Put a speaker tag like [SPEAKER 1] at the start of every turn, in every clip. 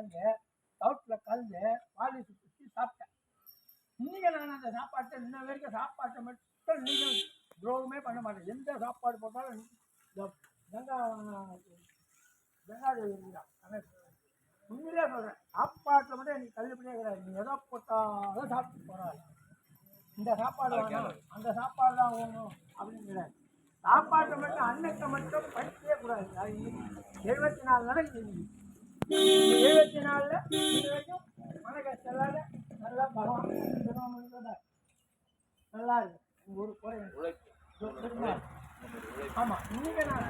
[SPEAKER 1] கலந்து சவுட்ல கலந்து பாலிசி குத்தி சாப்பிட்டேன். இன்னைக்கு நான் அந்த சாப்பாட்டை இன்ன வரைக்கும் சாப்பாட்டை மட்டும் இன்னைக்கும் துரோகமே பண்ண மாட்டேன். எந்த சாப்பாடு போட்டாலும் வெங்காயம் உண்மையிலே சொல்றேன், சாப்பாட்டில் மட்டும் எனக்கு தள்ளுபடியே கிடையாது. நீ எதை போட்டாலும் சாப்பிட்டு போறாரு. இந்த சாப்பாடு வேணும் அந்த சாப்பாடு தான் வேணும் அப்படின்னு கிடையாது. சாப்பாட்டை மட்டும் அன்னத்தை மட்டும் படிக்கவே கூடாது. அது 74 நாளைக்கு 74 இது வரைக்கும் மனக்கஷ்டம் இல்லாத நல்லா பலம் நல்லா இருக்கு. உங்க ஒரு குறை ஆமா. இன்னைக்கு நான்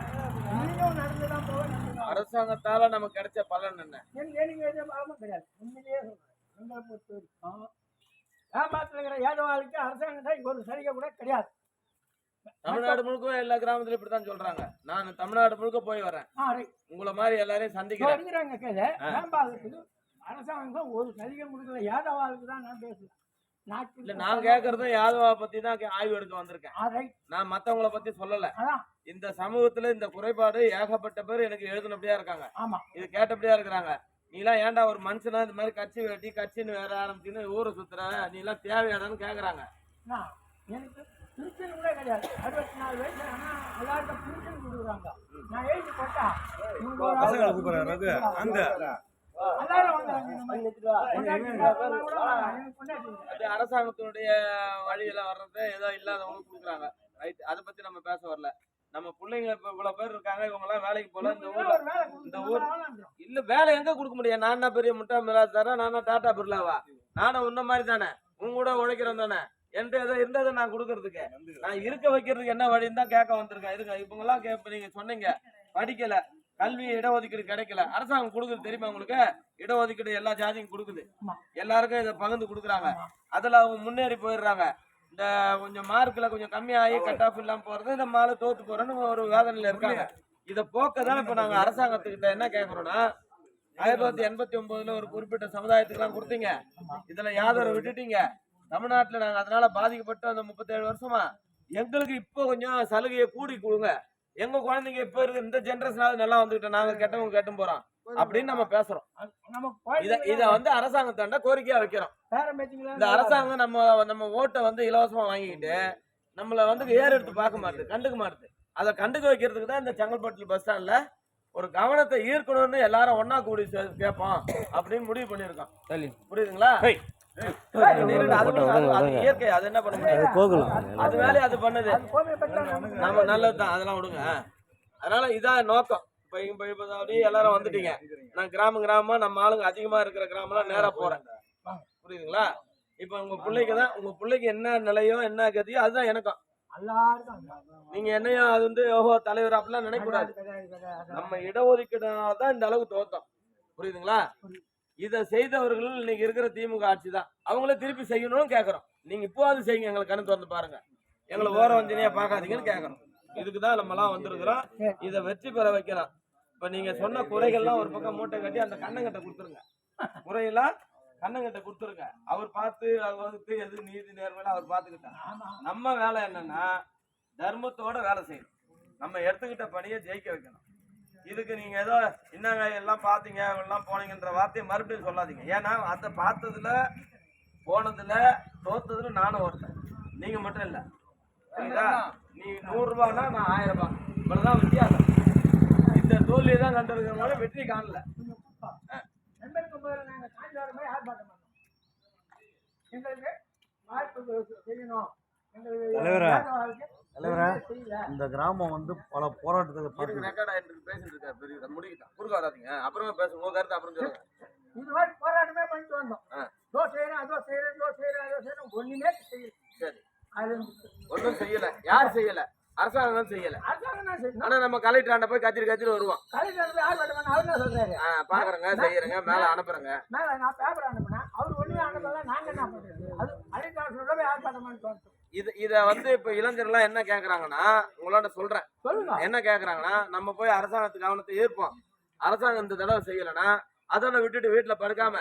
[SPEAKER 1] நடந்துதான் போவேன்.
[SPEAKER 2] அரசாங்கத்தால நமக்கு கிடைச்ச பலன் என்ன?
[SPEAKER 1] எனக்கு பலமும் கிடையாது. உண்மையிலேயே சொல்றேன், எங்களை பொறுத்த வரைக்கும் வியாபாரத்தில் இருக்கிற ஏதவாளுக்கு அரசாங்கம் ஒரு சலுகை கூட கிடையாது.
[SPEAKER 2] தமிழ்நாடு முழுக்க எல்லா கிராமத்திலும் இப்படித்தான் சொல்றாங்க. நான் தமிழ்நாடு முழுக்க போய் வரேன், உங்களை மாதிரி எல்லாரையும் சந்திக்கிறேன்.
[SPEAKER 1] வியாபாரத்துக்கு அரசாங்கம் ஒரு சலுகை கொடுக்கல, ஏதவாளுக்கு தான் நான் பேசுறேன்.
[SPEAKER 2] இல்ல நான் கேக்குறதும் யாதவா பத்தி தான் ஆய்வு எடுக்க வந்திருக்கேன். நான் மத்தவங்களை பத்தி சொல்லல. இந்த சமூகத்துல இந்த குறைபாடு ஏகப்பட்ட பேர் எனக்கு எழுதுனபடியா இருக்காங்க, இது கேட்டபடியா இருக்கிறாங்க. நீ எல்லாம் ஏன்டா ஒரு மனுஷனா இந்த மாதிரி கட்சி வெட்டி கட்சின்னு வேற ஆரம்பிச்சுன்னு ஊரை சுத்துற, நீ எல்லாம் தேவையாடான்னு கேக்குறாங்க.
[SPEAKER 1] எனக்கு பிரிச்சன் கூட கிடையாது. 64 வயசு ஆனா எல்லாருக்கும் பிரிச்சன் கொடுக்குறாங்க. நான் எழுதி போட்டா
[SPEAKER 2] அரசாங்கத்தினுடைய வழியில வர்றத ஏதோ இல்லாதவங்க கொடுக்குறாங்க. ரைட், அதை பத்தி நம்ம பேச வரல. நம்ம பிள்ளைங்க இப்ப இவ்வளவு பேர் இருக்காங்க, இவங்க எல்லாம் வேலைக்கு போல. இந்த ஊர் இல்ல வேலை எங்க கொடுக்க முடியும்? நான் என்ன பெரிய முட்டா மிராஜாரா? நானா டாடா பிர்லாவா? நானும் உன்ன மாதிரி தானே, உங்க கூட உழைக்கிறோம் தானே. என்கிட்ட ஏதோ இருந்ததை நான் கொடுக்கறதுக்கு, நான் இருக்க வைக்கிறதுக்கு என்ன வழின்னு தான் கேட்க வந்திருக்கேன். இருக்க இவங்க எல்லாம் நீங்க சொன்னீங்க படிக்கல, கல்வி இடஒதுக்கீடு கிடைக்கல. அரசாங்கம் கொடுக்குது தெரியுமா உங்களுக்கு? இடஒதுக்கீடு எல்லா ஜாதியும் கொடுக்குது, எல்லாருக்கும் இதை பகிர்ந்து கொடுக்குறாங்க. அதுல அவங்க முன்னேறி போயிடுறாங்க. இந்த கொஞ்சம் மார்க்ல கொஞ்சம் கம்மியாகி கட் ஆஃப் இல்லாம போறது, இந்த மாலை தோத்து போறேன்னு ஒரு வேதனையில இருக்காங்க. இதை போக்கதான் இப்ப நாங்க அரசாங்கத்துக்கிட்ட என்ன கேட்கறோம்னா, 1989 ஒரு குறிப்பிட்ட சமுதாயத்துக்கு எல்லாம் கொடுத்தீங்க, இதுல யாதவரை விட்டுட்டீங்க. தமிழ்நாட்டுல நாங்க அதனால பாதிக்கப்பட்ட அந்த 37 வருஷமா எங்களுக்கு இப்போ கொஞ்சம் சலுகையை கூடி கொடுங்க. எங்க குழந்தைங்க இப்ப இருக்கு இந்த ஜெனரேஷனாவது நல்லா வந்துகிட்ட, நாங்க கெட்டவங்க கெட்டும் போறோம் அப்படின்னு நம்ம பேசுறோம். இத வந்து அரசாங்கத்தாண்ட கோரிக்கையா வைக்கிறோம். இந்த அரசாங்கம் நம்ம ஓட்டை வந்து இலவசமா வாங்கிக்கிட்டு நம்மள வந்து ஏறு எடுத்து பார்க்க மாட்டுது, கண்டுக்க மாட்டுது. அதை கண்டுக்க வைக்கிறதுக்கு தான் இந்த செங்கல்பட்டு பஸ் ஸ்டாண்ட்ல ஒரு கவனத்தை ஈர்க்கணும்னு எல்லாரும் ஒன்னா கூடி கேட்போம் அப்படின்னு முடிவு பண்ணிருக்கோம். புரியுதுங்களா? இயற்கை அது என்ன பண்ண முடியாது, அது வேலையை அது பண்ணுது. நம்ம நல்லதுதான், அதெல்லாம் விடுங்க. அதனால இதான் நோக்கம். இப்ப அப்படியே எல்லாரும் வந்துட்டீங்க. நான் கிராமமா நம்ம ஆளுங்க அதிகமா இருக்கிற கிராமம் நேரா போறேன். புரியுதுங்களா? இப்ப உங்க பிள்ளைக்கு என்ன நிலையோ என்ன கதியோ அதுதான் எனக்கும். நீங்க என்னையும் அது வந்து ஓஹோ தலைவர் அப்படிலாம் நினைக்க கூடாது. நம்ம இடஒதுக்கீடுதான் இந்த அளவுக்கு தோத்தம். புரியுதுங்களா? இதை செய்தவர்கள் இன்னைக்கு இருக்கிற திமுக ஆட்சி தான். அவங்களே திருப்பி செய்யணும்னு கேட்கறோம். நீங்க இப்போ அது செய்யுங்க, எங்களுக்கு கண்ணு திறந்து பாருங்க, எங்களை ஓர வஞ்சனையா பார்க்காதீங்கன்னு கேட்கறோம். இதுக்குதான் நம்ம எல்லாம் வந்திருக்கிறோம். இதை வெற்றி பெற வைக்கலாம். இப்ப நீங்க சொன்ன குறைகள்லாம் ஒரு பக்கம் மூட்டை கட்டி அந்த கண்ணங்கிட்ட கொடுத்துருங்க. குறையெல்லாம் கண்ணங்கிட்ட கொடுத்துருங்க. அவர் பார்த்து வகுத்து எது நீதி நேர்மையில அவர் பார்த்துக்கிட்டாங்க. நம்ம வேலை என்னன்னா தர்மத்தோட வேலை செய்யணும். நம்ம எடுத்துக்கிட்ட பணியை ஜெயிக்க வைக்கணும். இதுக்கு நீங்க ஏதோ என்னங்க எல்லாம் பாத்தீங்க எல்லாம் போனீங்கன்ற வார்த்தையை மறுபடியும் சொல்லாதீங்க. ஏன்னா அதை பார்த்ததுல போனதுல தோத்ததுல நானும் ஒருத்தன், நீங்க மட்டும் இல்ல. சரிங்களா? நீ 100 ரூபாய்னா நான் 1000 ரூபாய், இவ்வளவுதான் வித்தியாசம். இந்த தோல்வியை தான் கண்டிருக்கிறவங்க வெற்றி காணல.
[SPEAKER 3] இந்த கிராமம் வந்து பல போராட்டத்துக்கு
[SPEAKER 2] பேசிட்டு இருக்காரு. முடிக்கிட்டான், குறுக்க வராதீங்க, அப்புறமா பேசுங்க. உங்க கருத்து அப்புறம் சொல்லுங்க.
[SPEAKER 1] இது மாதிரி போராட்டமே பண்ணிட்டு வந்தோம். ஒண்ணுமே செய்யல. சரி,
[SPEAKER 2] ஒன்றும் செய்யல. யார் செய்யல? அரசாங்கம் செய்யல. ஆனா நம்ம கலெக்டர் போய் கத்திரி வருவோம். பாக்குறேங்க, செய்யறேங்க, மேல அனுப்புறேங்க. இத வந்து இப்ப இளைஞர்கள் என்ன கேக்குறாங்கன்னா, உங்களோட சொல்றேன் என்ன கேக்குறாங்கன்னா, நம்ம போய் அரசாங்கத்துக்கு கவனத்தை ஈர்ப்போம். அரசாங்கம் இந்த தடவை செய்யலன்னா அதோட விட்டுட்டு வீட்டுல படுக்காம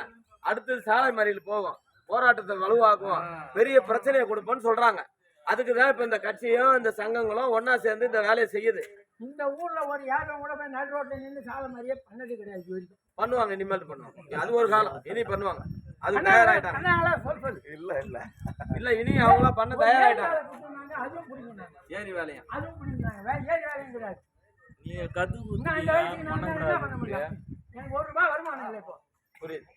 [SPEAKER 2] அடுத்து சாலை மறியல் போவோம், போராட்டத்தை வலுவாக்குவோம், பெரிய பிரச்சனையை கொடுப்போம்னு சொல்றாங்க. அதுக்குதான் இப்ப இந்த கட்சியும் இந்த சங்கங்களும் ஒன்னா சேர்ந்து இந்த வேலையை செய்யுது.
[SPEAKER 1] இந்த ஊர்ல ஒரு யாரும் கூட போய் நடு ரோட்ல நின்று சாலை மாதிரியே பண்ணது கிடையாது இது வரைக்கும்.
[SPEAKER 2] பண்ணுவாங்க, இனிமேல் பண்ணுவாங்க. அது ஒரு காலம், இனி பண்ணுவாங்க. அது தயாராயிட்டாங்க.
[SPEAKER 1] பண்ணாங்களா? சொல்.
[SPEAKER 2] இல்ல இனி அவங்களா பண்ண தயாராயிட்டாங்க.
[SPEAKER 1] வேலை கொடுத்திருந்தாங்க, அதுவும் பிடிக்கிறாங்க.
[SPEAKER 2] ஏரி வேலையா
[SPEAKER 1] அதுவும் பிடிக்கிறாங்க. ஏறி வேலையும் கிடையாது.
[SPEAKER 3] நீங்க கது
[SPEAKER 1] இன்னும் இந்த வயசுக்கு நான் என்ன பண்ண முடியும்? எனக்கு ₹1 வருமானம் இல்லை இப்போ.
[SPEAKER 2] புரியுது.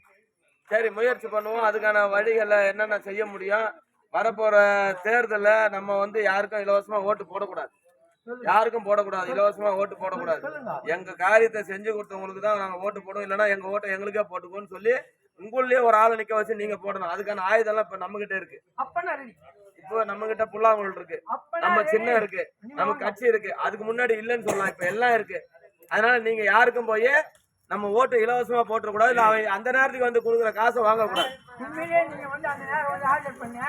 [SPEAKER 2] சரி, முயற்சி பண்ணுவோம். அதுக்கான வழிகளை என்னென்ன செய்ய முடியும். வரப்போற தேர்தல நம்ம வந்து யாருக்கும் இலவசமா ஓட்டு போடக்கூடாது. யாருக்கும் போடக்கூடாது, இலவசமா ஓட்டு போடக்கூடாது. எங்க காரியத்தை செஞ்சு கொடுத்தவங்களுக்கு தான் நாங்க ஓட்டு போடுவோம். இல்லைன்னா எங்க ஓட்டை எங்களுக்கே போட்டுக்கோன்னு சொல்லி உங்களுலயே ஒரு ஆளை நிக்க வச்சு நீங்க போடணும். அதுக்கான ஆயுதம் எல்லாம் இப்ப நம்ம கிட்ட இருக்கு.
[SPEAKER 1] அப்பனா ரெடி.
[SPEAKER 2] இப்போ நம்ம கிட்ட புல்லாங்குழல் இருக்கு, நம்ம சின்ன இருக்கு, நம்ம கட்சி இருக்கு. அதுக்கு முன்னாடி இல்லைன்னு சொல்லலாம், இப்ப எல்லாம் இருக்கு. அதனால நீங்க யாருக்கும் போய் நம்ம ஓட்டு இலவசமா போட்டுறக்கூடாது. இல்ல அவன் அந்த நேரத்துக்கு வந்து கொடுக்குற காசை வாங்கக்கூடாது.
[SPEAKER 1] உண்மையிலேயே நீங்க வந்து அந்த நேரம் வந்து ஆர்டர் பண்ண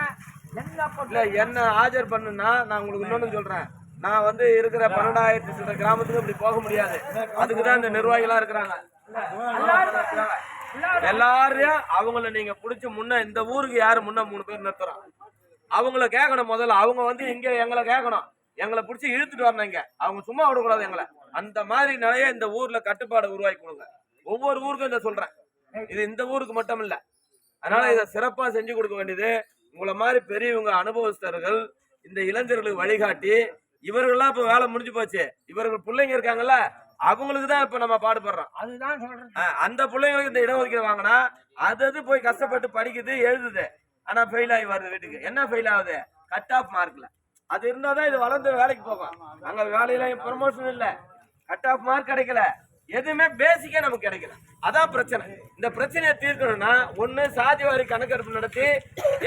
[SPEAKER 1] எல்லா
[SPEAKER 2] இல்ல என்ன ஆஜர் பண்ணுன்னா நான் உங்களுக்கு இன்னொன்னு சொல்றேன். நான் வந்து இருக்கிற 12,000 சில கிராமத்துக்கு இப்படி போக முடியாது. அதுக்குதான் இந்த நிர்வாகிகளா இருக்கிறாங்க. எல்லாரையும் அவங்கள நீங்க புடிச்சு முன்ன இந்த ஊருக்கு யாரு முன்ன 3 பேர் நிறுத்துறோம் அவங்கள கேட்கணும். முதல்ல அவங்க வந்து இங்க எங்களை கேட்கணும், எங்களை பிடிச்சி இழுத்துட்டு வரணும். இங்க அவங்க சும்மா விடக்கூடாது எங்களை. அந்த மாதிரி நிறைய இந்த ஊர்ல கட்டுப்பாடு உருவாக்கி கொடுங்க. ஒவ்வொரு ஊருக்கும் இதை சொல்றேன், இது இந்த ஊருக்கு மட்டும் இல்ல. அதனால இதை சிறப்பா செஞ்சு கொடுக்க வேண்டியது உங்களை மாதிரி பெரியவங்க, அனுபவஸ்தர்கள் இந்த இளைஞர்களுக்கு வழிகாட்டி. இவர்கள்லாம் இப்ப வேலை முடிஞ்சு போச்சு. இவர்கள் பிள்ளைங்க இருக்காங்கல்ல, அவங்களுக்கு தான் இப்ப நம்ம பாடுபடுறோம்.
[SPEAKER 1] அதுதான் சொல்றேன்.
[SPEAKER 2] அந்த பிள்ளைங்களுக்கு இந்த இடஒதுக்கீடு வாங்கினா அது போய் கஷ்டப்பட்டு படிக்குது, எழுதுது. ஆனா ஃபெயில் ஆகி வருது வீட்டுக்கு. என்ன ஃபெயில் ஆகுது? கட் ஆஃப் மார்க்ல. அது இருந்தாதான் இது வளர்ந்து வேலைக்கு போகும். அங்க வேலையில ப்ரமோஷன் இல்ல, கட் ஆஃப் மார்க் கிடைக்கல, எதுவுமே பேசிக்கா நமக்கு கிடைக்கல. அதான் பிரச்சனை. இந்த பிரச்சனையை தீர்க்கணும்னா ஒண்ணு சாதி வாரி கணக்கெடுப்பு நடத்தி